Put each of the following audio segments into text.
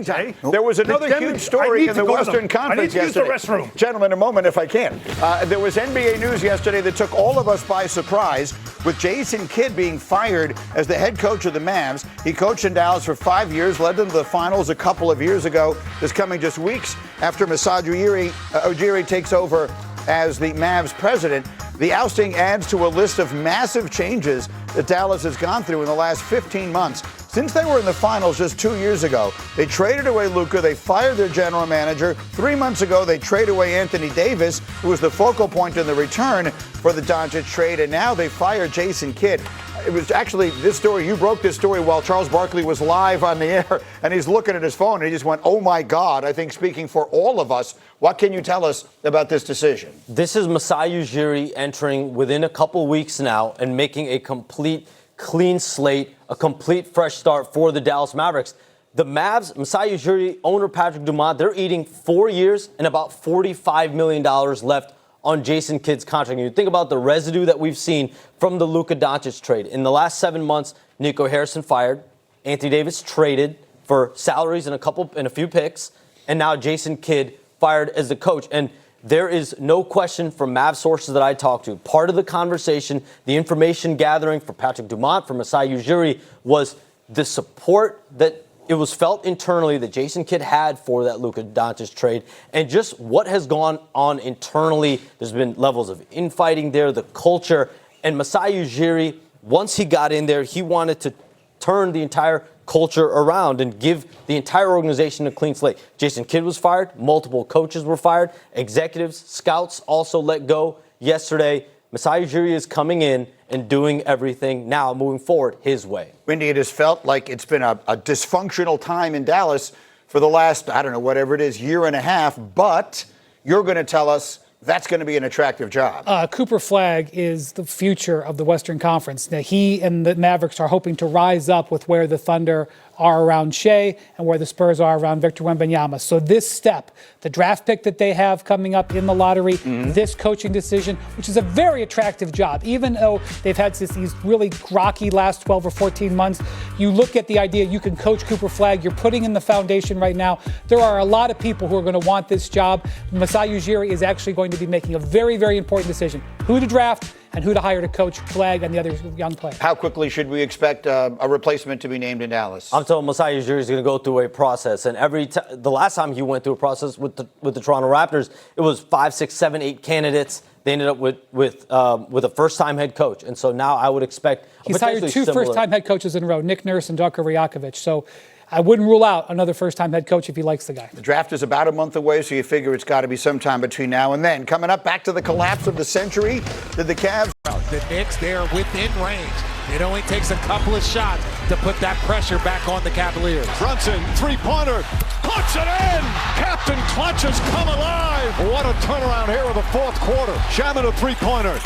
There was another huge story in the Western Conference yesterday. I need to use the restroom. Gentlemen, a moment if I can. There was NBA news yesterday that took all of us by surprise with Jason Kidd being fired as the head coach of the Mavs. He coached in Dallas for 5 years, led them to the finals a couple of years ago. This coming just weeks after Masai Ujiri takes over as the Mavs president. The ousting adds to a list of massive changes that Dallas has gone through in the last 15 months. Since they were in the finals just 2 years ago, they traded away Luka, they fired their general manager. 3 months ago, they traded away Anthony Davis, who was the focal point in the return for the Doncic trade, and now they fired Jason Kidd. It was actually this story, you broke this story while Charles Barkley was live on the air, and he's looking at his phone, and he just went, oh my God. I think speaking for all of us, what can you tell us about this decision? This is Masai Ujiri entering within a couple weeks now and making a complete clean slate, a complete fresh start for the Dallas Mavericks. The Mavs, Masai Ujiri, owner Patrick Dumont, they're eating 4 years and about $45 million left on Jason Kidd's contract. You think about the residue that we've seen from the Luka Doncic trade. In the last 7 months, Nico Harrison fired, Anthony Davis traded for salaries and a few picks, and now Jason Kidd fired as the coach. And there is no question from Mav sources that I talked to. Part of the conversation, the information gathering for Patrick Dumont, for Masai Ujiri, was the support that it was felt internally that Jason Kidd had for that Luka Doncic trade, and just what has gone on internally. There's been levels of infighting there, the culture, and Masai Ujiri, once he got in there, he wanted to turn the entire culture around and give the entire organization a clean slate. Jason Kidd was fired. Multiple coaches were fired. Executives, scouts also let go yesterday. Masai Ujiri is coming in and doing everything now, moving forward, his way. Wendy, it has felt like it's been a dysfunctional time in Dallas for the last, I don't know, whatever it is, year and a half. But you're going to tell us that's going to be an attractive job. Cooper Flagg is the future of the Western Conference. Now, he and the Mavericks are hoping to rise up with where the Thunder are around Shea and where the Spurs are around Victor Wembanyama. So this step, the draft pick that they have coming up in the lottery, this coaching decision, which is a very attractive job, even though they've had these really rocky last 12 or 14 months, you look at the idea you can coach Cooper Flagg, you're putting in the foundation right now. There are a lot of people who are going to want this job. Masai Ujiri is actually going to be making a very, very important decision, who to draft and who to hire to coach Flagg and the other young players. How quickly should we expect a replacement to be named in Dallas? I'm telling Masai Ujiri is going to go through a process, and the last time he went through a process with the Toronto Raptors, it was 5, 6, 7, 8 candidates. They ended up with a first-time head coach, and so now I would expect he's hired two first-time head coaches in a row, Nick Nurse and Darko Rajakovic. So I wouldn't rule out another first-time head coach if he likes the guy. The draft is about a month away, so you figure it's got to be sometime between now and then. Coming up, back to the collapse of the century. Did the Cavs? The Knicks, they're within range. It only takes a couple of shots to put that pressure back on the Cavaliers. Brunson, three-pointer, puts it in! Captain Clutch has come alive! What a turnaround here in the fourth quarter. Shaman a three-pointer.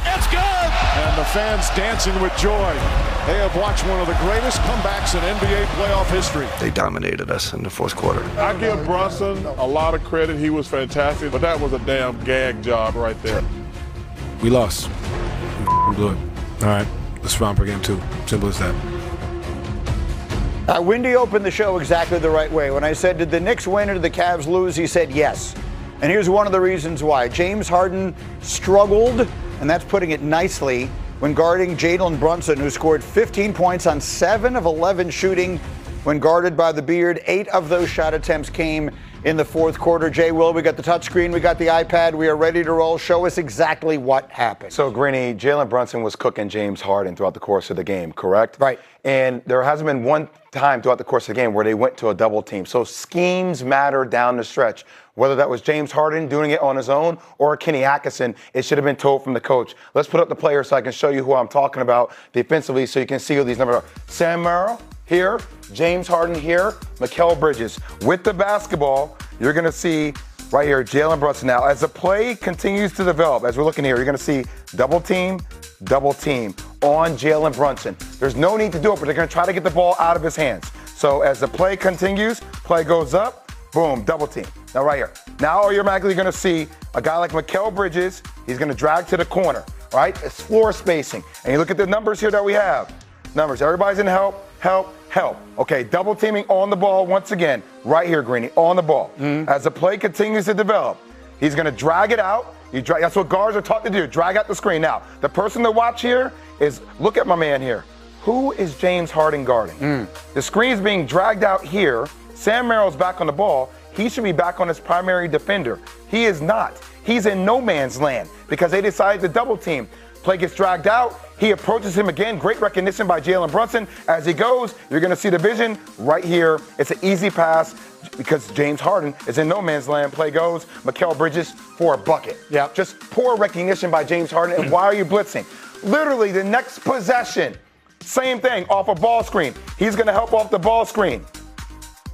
It's good! And the fans dancing with joy. They have watched one of the greatest comebacks in NBA playoff history. They dominated us in the fourth quarter. I give Brunson a lot of credit. He was fantastic, but that was a damn gag job right there. We lost. We blew it. All right, let's round for game 2. Simple as that. Wendy opened the show exactly the right way. When I said, did the Knicks win or did the Cavs lose, he said yes. And here's one of the reasons why. James Harden struggled, and that's putting it nicely, when guarding Jalen Brunson, who scored 15 points on 7 of 11 shooting when guarded by the Beard. 8 of those shot attempts came in the fourth quarter. Jay, Will, we got the touchscreen, we got the iPad, we are ready to roll. Show us exactly what happened. So, Greeny, Jalen Brunson was cooking James Harden throughout the course of the game, correct? Right. And there hasn't been one time throughout the course of the game where they went to a double team. So schemes matter down the stretch. Whether that was James Harden doing it on his own or Kenny Atkinson, it should have been told from the coach. Let's put up the players so I can show you who I'm talking about defensively so you can see who these numbers are. Sam Merrill here, James Harden here, Mikal Bridges. With the basketball, you're going to see right here Jalen Brunson. Now, as the play continues to develop, as we're looking here, you're going to see double team on Jalen Brunson. There's no need to do it, but they're going to try to get the ball out of his hands. So as the play continues, play goes up, boom, double team. Now right here. Now you're automatically going to see a guy like Mikal Bridges. He's going to drag to the corner, right? It's floor spacing. And you look at the numbers here that we have. Numbers. Everybody's in help. help. Okay, double teaming on the ball once again, right here, Greeny, on the ball. As the play continues to develop, he's going to drag it out. That's what guards are taught to do, drag out the screen. Now, the person to watch here is, look at my man here. Who is James Harden guarding? The screen's being dragged out here. Sam Merrill's back on the ball. He should be back on his primary defender. He is not. He's in no man's land because they decided to double team. Play gets dragged out. He approaches him again. Great recognition by Jalen Brunson. As he goes, you're going to see the vision right here. It's an easy pass because James Harden is in no man's land. Play goes. Mikal Bridges for a bucket. Yeah. Just poor recognition by James Harden. And why are you blitzing? Literally, the next possession, same thing, off a ball screen. He's going to help off the ball screen.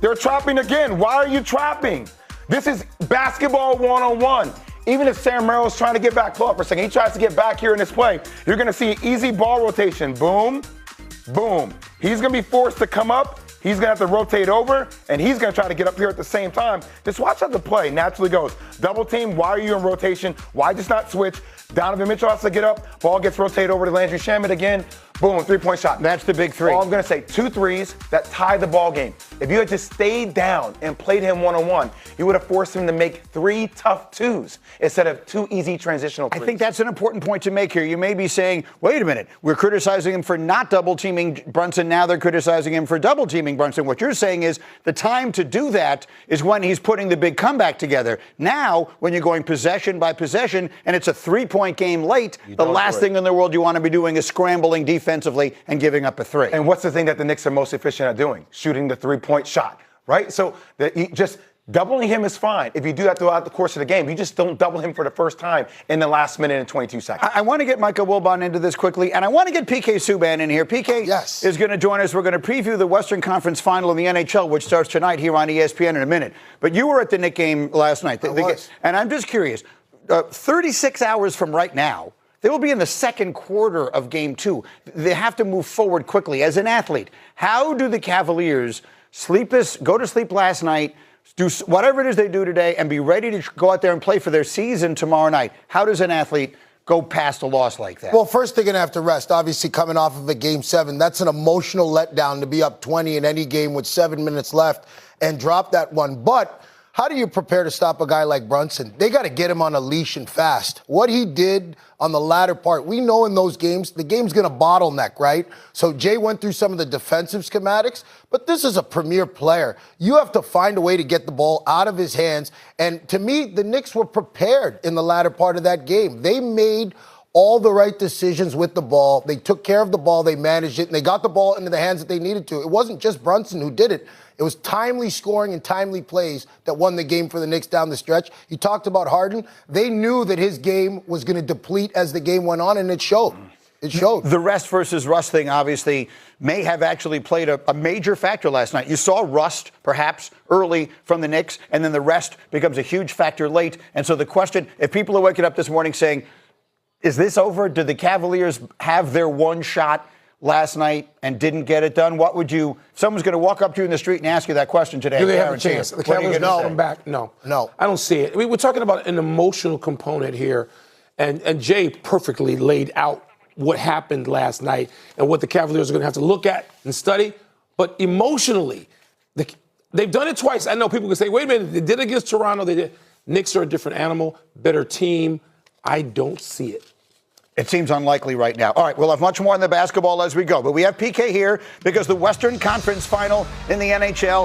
They're trapping again. Why are you trapping? This is basketball one-on-one. Even if Sam Merrill's trying to get back, pull up for a second, he tries to get back here in this play, you're going to see easy ball rotation. Boom, boom. He's going to be forced to come up. He's going to have to rotate over, and he's going to try to get up here at the same time. Just watch how the play naturally goes. Double team, why are you in rotation? Why just not switch? Donovan Mitchell has to get up. Ball gets rotated over to Landry Shamet again. Boom, three-point shot. That's the big three. All I'm going to say, 2 threes that tie the ball game. If you had just stayed down and played him one-on-one, you would have forced him to make 3 tough twos instead of 2 easy transitional threes. I think that's an important point to make here. You may be saying, wait a minute, we're criticizing him for not double-teaming Brunson. Now they're criticizing him for double-teaming Brunson. What you're saying is the time to do that is when he's putting the big comeback together. Now, when you're going possession by possession and it's a 3-point game late, the last thing in the world you want to be doing is scrambling defensively and giving up a 3. And what's the thing that the Knicks are most efficient at doing? Shooting the 3-point shot, right? So just doubling him is fine. If you do that throughout the course of the game, you just don't double him for the first time in the last minute and 22 seconds. I want to get Micah Wilbon into this quickly, and I want to get PK Subban in here. PK is going to join us. We're going to preview the Western Conference Final in the NHL, which starts tonight here on ESPN in a minute. But you were at the Knicks game last night. And I'm just curious, 36 hours from right now, they will be in the second quarter of Game 2. They have to move forward quickly. As an athlete, how do the Cavaliers go to sleep last night, do whatever it is they do today, and be ready to go out there and play for their season tomorrow night? How does an athlete go past a loss like that? Well, first they're going to have to rest. Obviously, coming off of a Game 7, that's an emotional letdown to be up 20 in any game with 7 minutes left and drop that one. But how do you prepare to stop a guy like Brunson? They got to get him on a leash and fast. What he did on the latter part, we know in those games, the game's going to bottleneck, right? So Jay went through some of the defensive schematics, but this is a premier player. You have to find a way to get the ball out of his hands. And to me, the Knicks were prepared in the latter part of that game. They made all the right decisions with the ball. They took care of the ball. They managed it, and they got the ball into the hands that they needed to. It wasn't just Brunson who did it. It was timely scoring and timely plays that won the game for the Knicks down the stretch. You talked about Harden. They knew that his game was going to deplete as the game went on, and it showed. It showed. The rest versus rust thing, obviously, may have actually played a major factor last night. You saw rust, perhaps, early from the Knicks, and then the rest becomes a huge factor late. And so the question, if people are waking up this morning saying, is this over? Did the Cavaliers have their one shot last night and didn't get it done? What would you, if someone's going to walk up to you in the street and ask you that question today? Do they have a chance? The Cavaliers come back? No. I don't see it. I mean, we're talking about an emotional component here, and Jay perfectly laid out what happened last night and what the Cavaliers are going to have to look at and study. But emotionally, they've done it twice. I know people can say, wait a minute, they did it against Toronto. They did. Knicks are a different animal, better team. I don't see it. It seems unlikely right now. All right, we'll have much more on the basketball as we go. But we have PK here because the Western Conference Final in the NHL